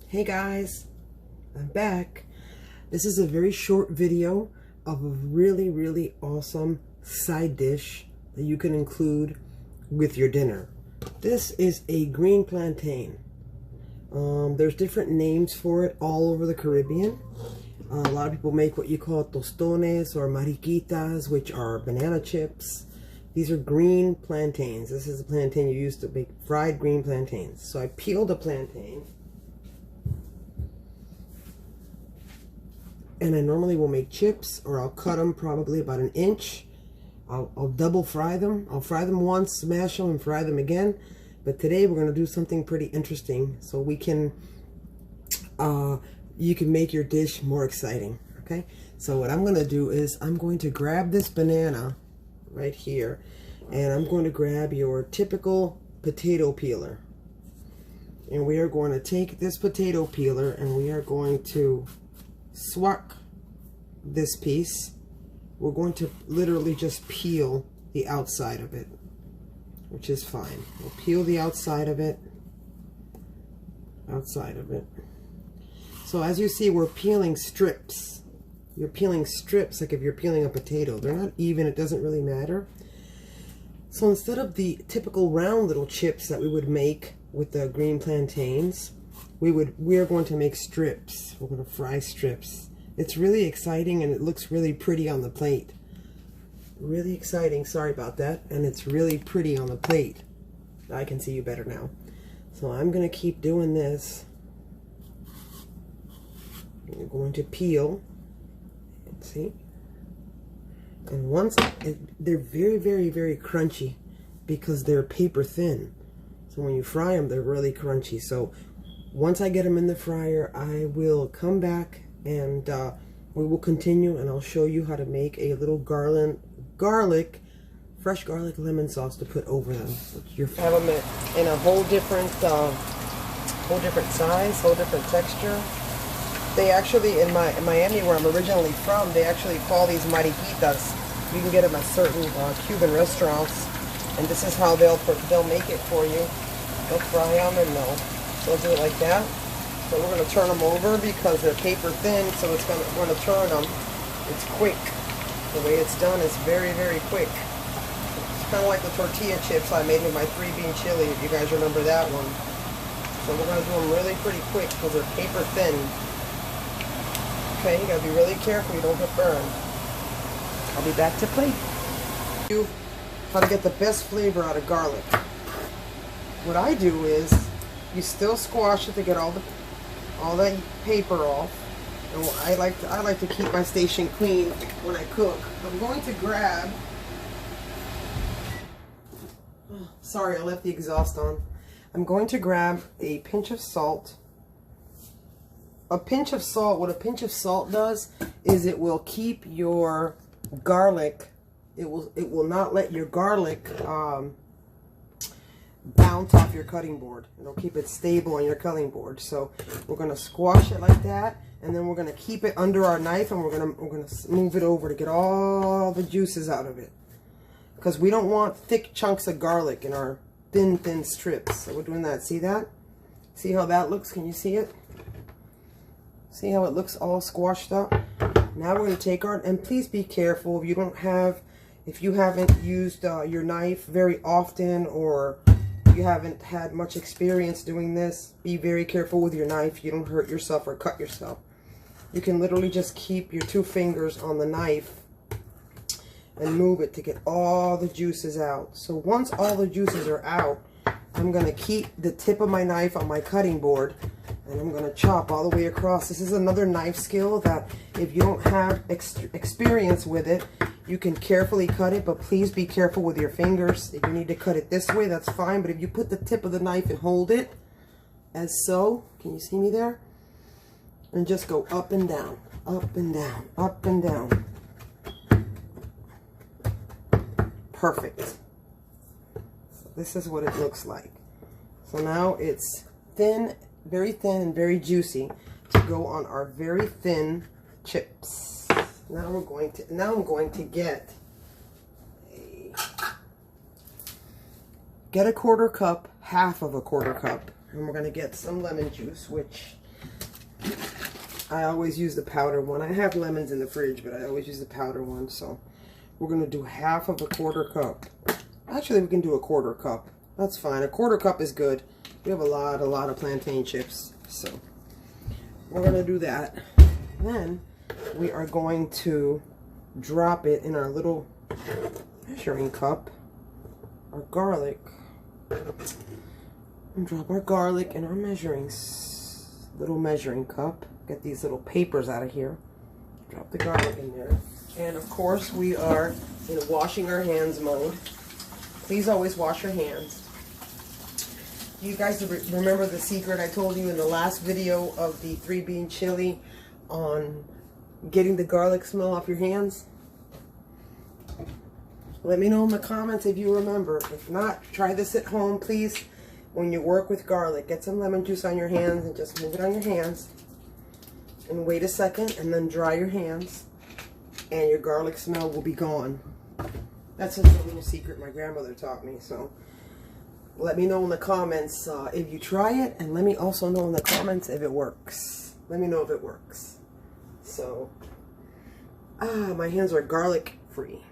Hey guys, I'm back. This is a very short video of a really awesome side dish that you can include with your dinner. This is a green plantain. There's different names for it all over the Caribbean. A lot of people make what you call tostones or mariquitas, which are banana chips. These are green plantains. This is a plantain you use to make fried green plantains. So I peeled a plantain. And I normally will make chips, or I'll cut them probably about an inch. I'll double fry them. I'll fry them once, smash them, and fry them again. But today we're going to do something pretty interesting, so we can, you can make your dish more exciting. Okay. So what I'm going to do is I'm going to grab this banana right here, and I'm going to grab your typical potato peeler, and we are going to take this potato peeler and we are going to swat this piece. We're going to literally just peel the outside of it, which is fine. We'll peel the outside of it. So as you see, we're peeling strips. You're peeling strips like if you're peeling a potato. They're not even, it doesn't really matter. So instead of the typical round little chips that we would make with the green plantains, we're going to make strips. We're going to fry strips. It's really exciting, and it looks really pretty on the plate. Really exciting, sorry about that. And it's really pretty on the plate. I can see you better now. So I'm going to keep doing this. We're going to peel. See? And once they're very crunchy because they're paper thin. So when you fry them, they're really crunchy. So once I get them in the fryer, I will come back and we will continue, and I'll show you how to make a little fresh garlic lemon sauce to put over them. You have them in a whole different size, whole different texture. They actually, in Miami, where I'm originally from, they actually call these mariquitas. You can get them at certain Cuban restaurants, and this is how they'll make it for you. They'll fry them and they'll do it like that. So we're going to turn them over because they're paper thin, so we're going to turn them. It's quick. The way it's done is very quick. It's kind of like the tortilla chips I made with my 3-bean chili, if you guys remember that one. So we're going to do them really pretty quick because they're paper thin. Okay, you got to be really careful you don't get burned. I'll be back to plate. How to get the best flavor out of garlic. What I do is you still squash it to get all that paper off. And I like to keep my station clean when I cook. I'm going to grab. Sorry, I left the exhaust on. I'm going to grab a pinch of salt. A pinch of salt. What a pinch of salt does is it will keep your garlic. It will not let your garlic bounce off your cutting board. It'll keep it stable on your cutting board. So we're going to squash it like that, and then we're going to keep it under our knife, and we're going to move it over to get all the juices out of it, because we don't want thick chunks of garlic in our thin strips. So we're doing that. See that? See how that looks? Can you see it? See how it looks all squashed up? Now we're going to take our, and please be careful if you haven't used your knife very often, or you haven't had much experience doing this, be very careful with your knife. You don't hurt yourself or cut yourself. You can literally just keep your 2 fingers on the knife and move it to get all the juices out. So once all the juices are out, I'm going to keep the tip of my knife on my cutting board, and I'm going to chop all the way across. This is another knife skill that if you don't have experience with it, you can carefully cut it, but please be careful with your fingers. If you need to cut it this way, that's fine, but if you put the tip of the knife and hold it, as so, can you see me there? And just go up and down, up and down, up and down. Perfect. So this is what it looks like. So now it's thin, very thin and very juicy to go on our very thin chips. Now I'm going to get a quarter cup, half of a quarter cup, and we're going to get some lemon juice, which I always use the powder one. I have lemons in the fridge, but I always use the powder one. So we're going to do half of a quarter cup. Actually, we can do a quarter cup. That's fine. A quarter cup is good. We have a lot of plantain chips. So we're going to do that. Then we are going to drop it in our little measuring cup. Our garlic. And drop our garlic in our little measuring cup. Get these little papers out of here. Drop the garlic in there. And of course we are in washing our hands mode. Please always wash your hands. You guys remember the secret I told you in the last video of the 3-bean chili on getting the garlic smell off your hands? Let me know in the comments if you remember. If not, try this at home, please. When you work with garlic, get some lemon juice on your hands and just move it on your hands. And wait a second, and then dry your hands. And your garlic smell will be gone. That's just a little secret my grandmother taught me. So let me know in the comments if you try it. And let me also know in the comments if it works. Let me know if it works. So, my hands are garlic free.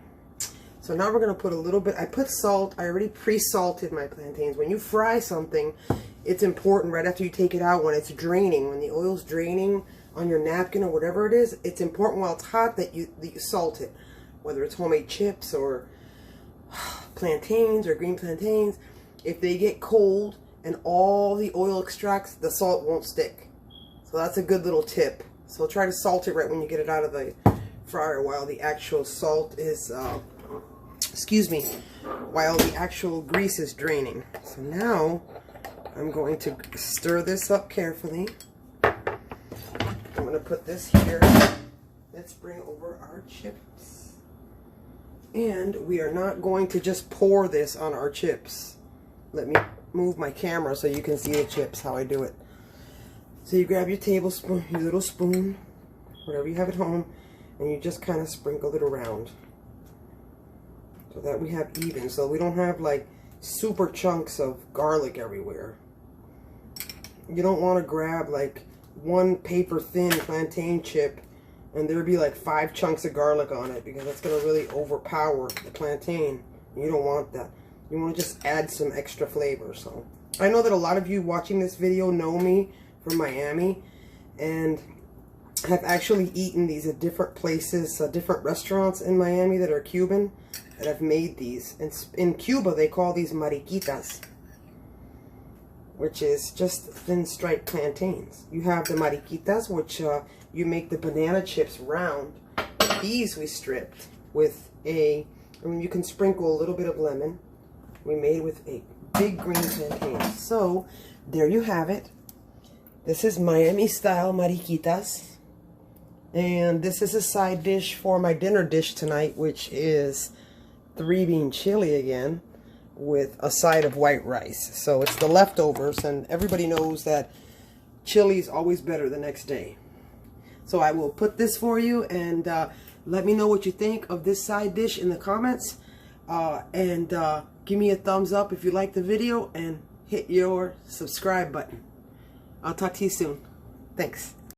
So now we're going to put a little bit, I put salt, I already pre-salted my plantains. When you fry something, it's important right after you take it out, when it's draining, when the oil's draining on your napkin or whatever it is, it's important while it's hot that you salt it. Whether it's homemade chips or plantains or green plantains, if they get cold and all the oil extracts, the salt won't stick. So that's a good little tip. So try to salt it right when you get it out of the fryer while the actual salt is... while the actual grease is draining. So now I'm going to stir this up carefully. I'm going to put this here. Let's bring over our chips. And we are not going to just pour this on our chips. Let me move my camera so you can see the chips, how I do it. So you grab your tablespoon, your little spoon, whatever you have at home, and you just kind of sprinkle it around. So that we have even, so we don't have like super chunks of garlic everywhere. You don't want to grab like one paper thin plantain chip and there'd be like 5 chunks of garlic on it, because that's going to really overpower the plantain. You don't want that. You want to just add some extra flavor. So I know that a lot of you watching this video know me from Miami and have actually eaten these at different places, different restaurants in Miami that are Cuban, that have made these. And in Cuba, they call these Mariquitas, which is just thin striped plantains. You have the Mariquitas, which you make the banana chips round. These we stripped with you can sprinkle a little bit of lemon. We made with a big green plantain. So, there you have it. This is Miami style Mariquitas. And this is a side dish for my dinner dish tonight, which is 3-bean chili again with a side of white rice. So it's the leftovers, and everybody knows that chili is always better the next day. So I will put this for you, and let me know what you think of this side dish in the comments. And give me a thumbs up if you like the video, and hit your subscribe button. I'll talk to you soon. Thanks.